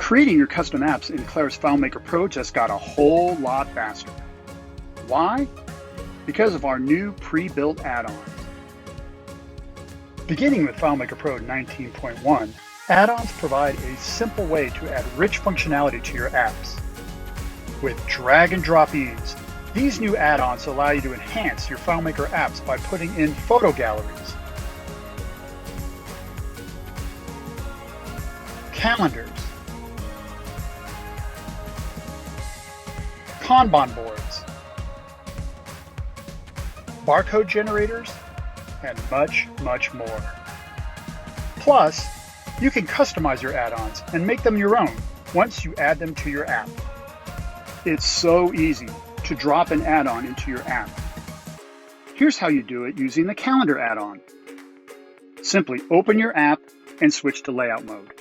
Creating your custom apps in Claris FileMaker Pro just got a whole lot faster. Why? Because of our new pre-built add-ons. Beginning with FileMaker Pro 19.1, add-ons provide a simple way to add rich functionality to your apps. With drag and drop ease, these new add-ons allow you to enhance your FileMaker apps by putting in photo galleries, calendars, Kanban boards, barcode generators, and much, much more. Plus, you can customize your add-ons and make them your own once you add them to your app. It's so easy to drop an add-on into your app. Here's how you do it using the Calendar add-on. Simply open your app and switch to Layout mode.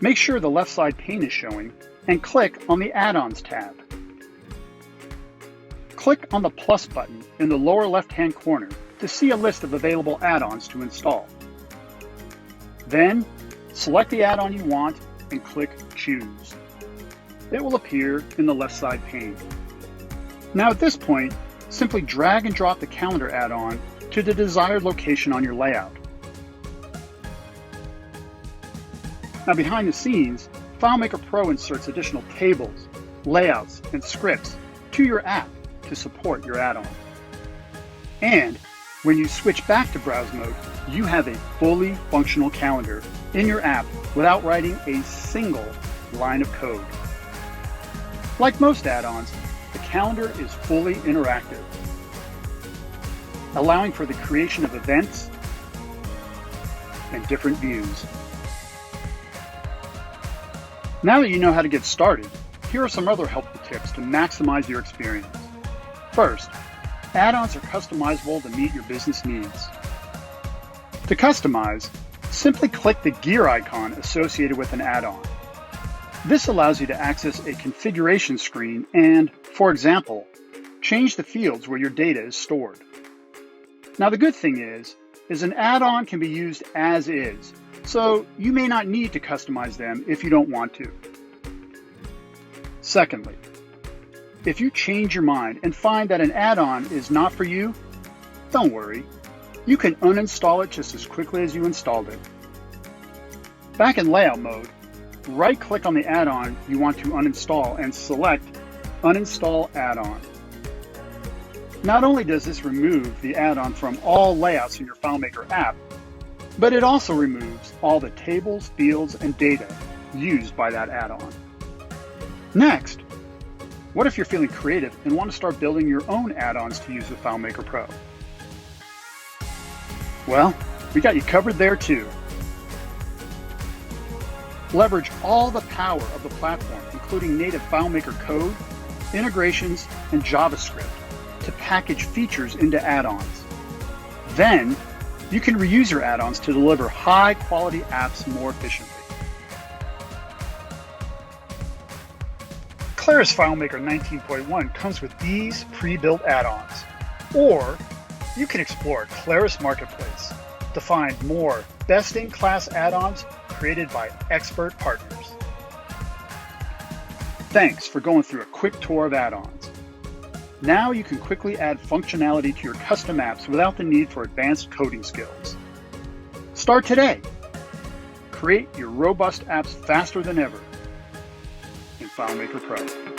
Make sure the left side pane is showing and click on the Add-ons tab. Click on the plus button in the lower left-hand corner to see a list of available add-ons to install. Then, select the add-on you want and click Choose. It will appear in the left side pane. Now at this point, simply drag and drop the Calendar add-on to the desired location on your layout. Now behind the scenes, FileMaker Pro inserts additional tables, layouts, and scripts to your app to support your add-on. And when you switch back to browse mode, you have a fully functional calendar in your app without writing a single line of code. Like most add-ons, the calendar is fully interactive, allowing for the creation of events and different views. Now that you know how to get started, here are some other helpful tips to maximize your experience. First, add-ons are customizable to meet your business needs. To customize, simply click the gear icon associated with an add-on. This allows you to access a configuration screen and, for example, change the fields where your data is stored. Now the good thing is an add-on can be used as is, so you may not need to customize them if you don't want to. Secondly, if you change your mind and find that an add-on is not for you, don't worry. You can uninstall it just as quickly as you installed it. Back in Layout mode, right-click on the add-on you want to uninstall and select Uninstall Add-on. Not only does this remove the add-on from all layouts in your FileMaker app, but it also removes all the tables, fields, and data used by that add-on. Next, what if you're feeling creative and want to start building your own add-ons to use with FileMaker Pro? Well, we got you covered there too. Leverage all the power of the platform, including native FileMaker code, integrations, and JavaScript to package features into add-ons. Then, you can reuse your add-ons to deliver high-quality apps more efficiently. Claris FileMaker 19.1 comes with these pre-built add-ons. Or you can explore Claris Marketplace to find more best-in-class add-ons created by expert partners. Thanks for going through a quick tour of add-ons. Now you can quickly add functionality to your custom apps without the need for advanced coding skills. Start today. Create your robust apps faster than ever in FileMaker Pro.